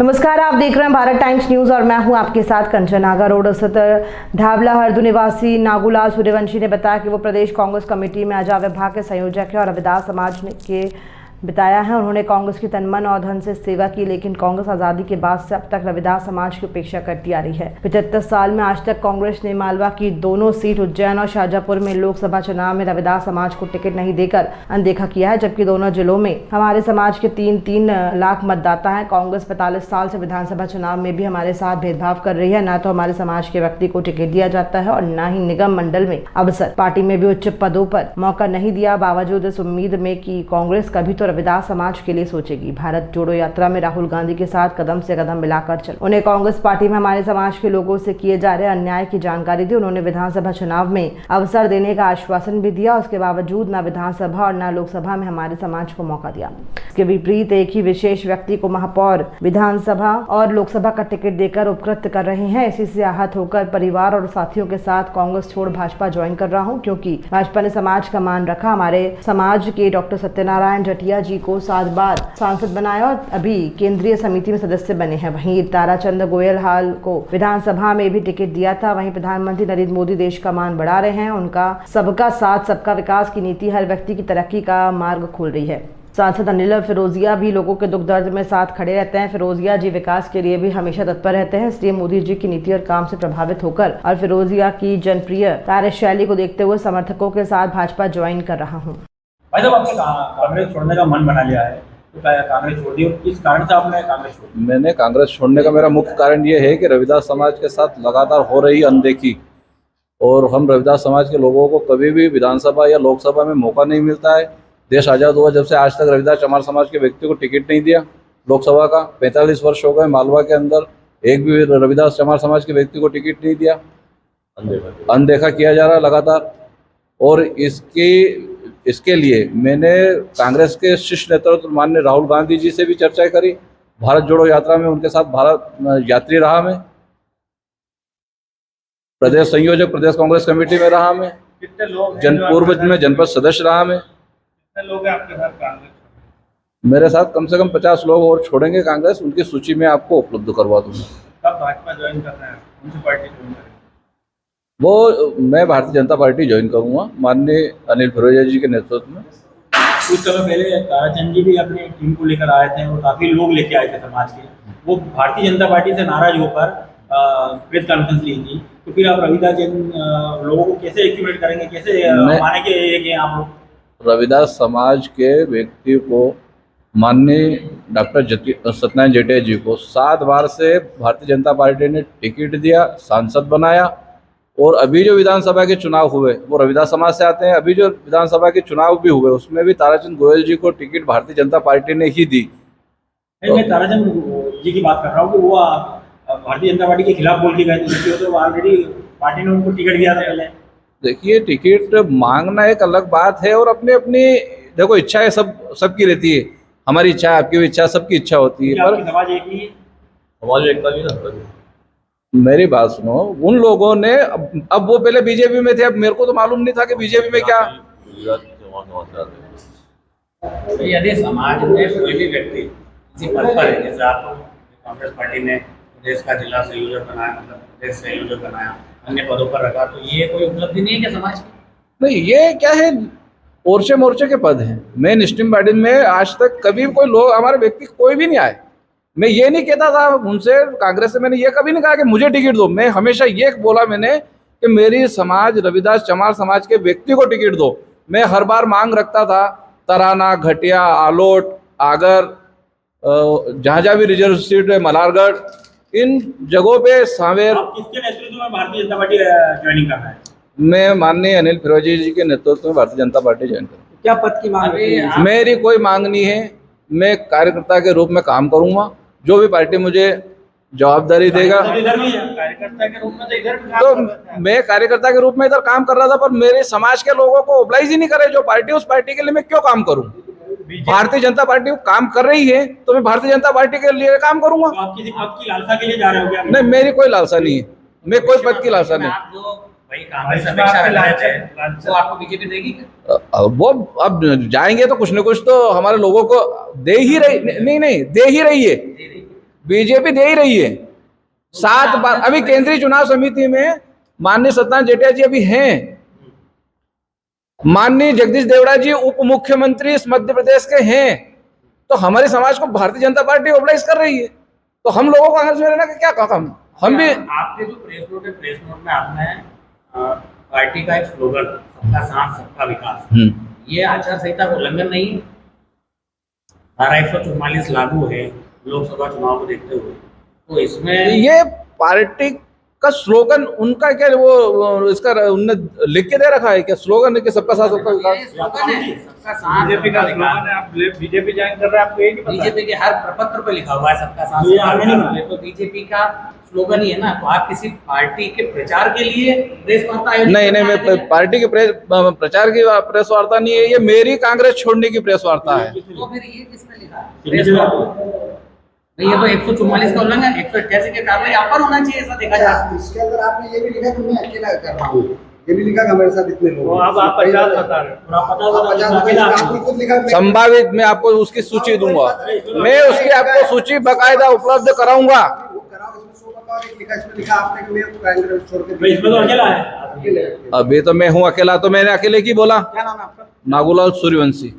नमस्कार, आप देख रहे हैं भारत टाइम्स न्यूज और मैं हूं आपके साथ कंचन। नागा रोड स्थित ढाबला हरदू निवासी नागूलाल सूर्यवंशी ने बताया कि वो प्रदेश कांग्रेस कमेटी में अजा विभाग के संयोजक है और रविदास समाज के बताया है। उन्होंने कांग्रेस की तन मन और धन से सेवा की, लेकिन कांग्रेस आज़ादी के बाद से अब तक रविदास समाज की उपेक्षा करती आ रही है। 75 साल में आज तक कांग्रेस ने मालवा की दोनों सीट उज्जैन और शाजापुर में लोकसभा चुनाव में रविदास समाज को टिकट नहीं देकर अनदेखा किया है, जबकि दोनों जिलों में हमारे समाज के 3-3 लाख मतदाता हैं। कांग्रेस 45 साल से विधानसभा चुनाव में भी हमारे साथ भेदभाव कर रही है। न तो हमारे समाज के व्यक्ति को टिकट दिया जाता है और न ही निगम मंडल में अवसर। पार्टी में भी उच्च पदों पर मौका नहीं दिया, बावजूद इस उम्मीद में कि कांग्रेस कभी तो रविदास समाज के लिए सोचेगी। भारत जोड़ो यात्रा में राहुल गांधी के साथ कदम से कदम मिलाकर चल। उन्हें कांग्रेस पार्टी में हमारे समाज के लोगों से किए जा रहे अन्याय की जानकारी दी। उन्होंने विधानसभा चुनाव में अवसर देने का आश्वासन भी दिया। उसके बावजूद न विधानसभा और न लोकसभा में हमारे समाज को मौका दिया। इसके विपरीत एक ही विशेष व्यक्ति को महापौर, विधानसभा और लोकसभा का टिकट देकर उपकृत कर रहे हैं। इसी से आहत होकर परिवार और साथियों के साथ कांग्रेस छोड़ भाजपा ज्वाइन कर रहा हूं, क्योंकि भाजपा ने समाज का मान रखा। हमारे समाज के डॉक्टर सत्यनारायण जटिया जी को 7 बार सांसद बनाया और अभी केंद्रीय समिति में सदस्य बने हैं। वहीं ताराचंद गोयल हाल को विधानसभा में भी टिकट दिया था। वहीं प्रधानमंत्री नरेंद्र मोदी देश का मान बढ़ा रहे हैं। उनका सबका साथ सबका विकास की नीति हर व्यक्ति की तरक्की का मार्ग खोल रही है। सांसद अनिल फिरोजिया भी लोगों के दुख दर्द में साथ खड़े रहते हैं। फिरोजिया जी विकास के लिए भी हमेशा तत्पर रहते हैं, इसलिए मोदी जी की नीति और काम से प्रभावित होकर और फिरोजिया की जनप्रिय कार्यशैली को देखते हुए समर्थकों के साथ भाजपा ज्वाइन कर रहा हूँ। भाई साहब, आपने कांग्रेस छोड़ने का मन बना लिया है, तो कांग्रेस छोड़ दी, किस कारण से आपने कांग्रेस छोड़ दी? मैंने कांग्रेस छोड़ने का मेरा मुख्य कारण ये है कि रविदास समाज के साथ लगातार हो रही अनदेखी, और हम रविदास समाज के लोगों को कभी भी विधानसभा या लोकसभा में मौका नहीं मिलता है। देश आज़ाद हुआ जब से आज तक रविदास चमार समाज के व्यक्ति को टिकट नहीं दिया लोकसभा का। 45 वर्ष हो गए, मालवा के अंदर एक भी रविदास चमार समाज के व्यक्ति को टिकट नहीं दिया, अनदेखा किया जा रहा लगातार। और इसके लिए मैंने कांग्रेस के शीर्ष नेतृत्व माननीय राहुल गांधी जी से भी चर्चा करी। भारत जोड़ो यात्रा में उनके साथ भारत यात्री रहा मैं, प्रदेश संयोजक प्रदेश कांग्रेस कमेटी में रहा मैं, कितने लोग पूर्व में जनपद सदस्य रहा मैं। कितने लोग हैं आपके साथ कांग्रेस? मेरे साथ कम से कम 50 लोग और छोड़ेंगे कांग्रेस। उनकी सूची में आपको उपलब्ध करवा दूंगा। कब भाजपा ज्वाइन कर रहे हैं? कौन सी पार्टी ज्वाइन करेंगे? मैं भारतीय जनता पार्टी ज्वाइन करूंगा, माननीय अनिल फिरोजिया जी के नेतृत्व में। कुछ समय पहले ताराचंद जी भी अपनी टीम को लेकर आए थे और काफी लोग लेके आए थे समाज के। वो भारतीय जनता पार्टी से नाराज होकर प्रेस कॉन्फ्रेंस ली थी, तो फिर आप रविदास जैन लोगों को कैसे एक्टिवेट करेंगे, कैसे माने कि आप लोग? रविदास समाज के व्यक्ति को माननीय डॉक्टर सत्यनारायण जटिया जी को 7 बार से भारतीय जनता पार्टी ने टिकट दिया, सांसद बनाया। और अभी जो विधानसभा के चुनाव हुए वो रविदास समाज से आते हैं। अभी जो विधानसभा के चुनाव भी हुए उसमें भी ताराचंद गोयल जी को टिकट भारतीय जनता पार्टी ने ही दी। मैं ताराचंद जी की बात कर रहा हूँ कि वो भारतीय जनता पार्टी के खिलाफ बोल के गए थे, तो ऑलरेडी पार्टी ने उनको टिकट दिया था पहले। देखिए, टिकट मांगना एक अलग बात है और अपनी अपनी देखो इच्छाएं सबकी रहती है। हमारी इच्छा, आपकी भी इच्छा, सबकी इच्छा होती है, पर समाज एक ही है। समाज एकता नहीं ना। मेरी बात सुनो, उन लोगों ने अब वो पहले बीजेपी में थे, अब मेरे को तो मालूम नहीं था कि बीजेपी में क्या। यदि समाज में कोई भी व्यक्ति किसी पद पर है, जैसे आप कांग्रेस पार्टी ने प्रदेश का जिला संयोजक बनाया, मतलब प्रदेश संयोजक बनाया, अन्य पदों पर रखा, तो ये कोई उपलब्धि नहीं है क्या समाज की? नहीं, ये क्या है, मोर्चे के पद हैं। मैं स्ट्रीम पार्टी में आज तक कभी कोई लोग हमारे व्यक्ति कोई भी नहीं आए। मैं ये नहीं कहता था उनसे, कांग्रेस से मैंने ये कभी नहीं कहा कि मुझे टिकट दो। मैं हमेशा ये बोला मैंने कि मेरी समाज रविदास चमार समाज के व्यक्ति को टिकट दो। मैं हर बार मांग रखता था, तराना, घटिया, आलोट, आगर, जहाँ भी रिजर्व सीट है, मलारगढ़, इन जगहों पे सांवेर। किसके नेतृत्व में भारतीय जनता पार्टी ज्वाइनिंग कर रहा है? मैं माननीय अनिल फिरोजिया जी के नेतृत्व में भारतीय जनता पार्टी ज्वाइन करूँ। क्या पद की मांग है? मेरी कोई मांग नहीं है। मैं कार्यकर्ता के रूप में काम करूंगा, जो भी पार्टी मुझे जवाबदारी देगा। कार्यकर्ता के रूप में तो इधर तो मैं कार्यकर्ता के रूप में इधर काम कर रहा था, पर मेरे समाज के लोगों को ओबलाइज ही नहीं करे जो पार्टी, उस पार्टी के लिए मैं क्यों काम करूं? भारतीय जनता पार्टी काम कर रही है तो मैं भारतीय जनता पार्टी के लिए काम करूंगा। तो आप किसी पद की लालसा के लिए जा रहे हो क्या? नहीं, मेरी कोई लालसा नहीं है। मैं कोई पद की लालसा नहीं। वो आपको बीजेपी देगी? वो अब जाएंगे तो कुछ न कुछ तो हमारे लोगों को दे ही रही, नहीं दे ही रही है। बीजेपी दे ही रही है 7 बार। अभी केंद्रीय चुनाव समिति में माननीय सत्यनारायण जेठिया जी अभी हैं, माननीय जगदीश देवड़ा जी उप मुख्यमंत्री इस मध्य प्रदेश के हैं, तो हमारे समाज को भारतीय जनता पार्टी मोबिलाइज कर रही है, तो हम लोगों को कांग्रेस में रहना का क्या काम? हम भी आपके जो प्रेस नोट है, प्रेस नोट में आपने पार्टी का एक स्लोगन सबका साथ सबका विकास, ये आचार संहिता का उल्लंघन नहीं है? धारा 144 लागू है लोकसभा चुनाव को देखते हुए, तो इसमें ये पार्टी का स्लोगन उनका क्या वो इसका उनने लिख के दे रखा है क्या स्लोगन है कि सबका साथ सबका विकास? ये स्लोगन है सबका साथ बीजेपी का सबका स्लोगन है। आप बीजेपी ज्वाइन कर रहे हैं, आपको ये नहीं पता? बीजेपी के हर प्रपत्र पे लिखा हुआ है सबका साथ सबका विकास, तो बीजेपी का स्लोगन ही है ना। तो आप किसी पार्टी के प्रचार के लिए प्रेस वार्ता आयोजित नहीं नहीं, करने आते मैं हैं? पार्टी के प्रचार की प्रेस वार्ता नहीं है, ये मेरी कांग्रेस छोड़ने की प्रेस वार्ता है। तो फिर ये किसने लिखा है? प्रेस वार्ता। नहीं, ये तो 144 का उल्लंघन, 188 के कार्रवाई यहाँ पर होना चाहिए, ऐसा देखा जाए। इसके अंदर आपने ये भी लिखा कि मैं अकेला कर रहा हूँ, ये भी लिखा कि हमारे साथ इतने लोग वो हैं। अब आप 50 बता रहे हो। आप 50 आपने खुद लिखा। संभावित मैं आपको उसकी सूची दूंगा, मैं उसकी आपको सूची बकायदा उपलब्ध कराऊंगा। वो कराओ, इसमें 100 बताओ, एक लिखा इसमें लिखा आपने कि मैं कांग्रेस छोड़ के भाई, इसमें तो अकेला है। अकेले। अभी तो मैं हूँ अकेला, तो मैंने अकेले की बोला। क्या नाम है आपका? नागूलाल सूर्यवंशी।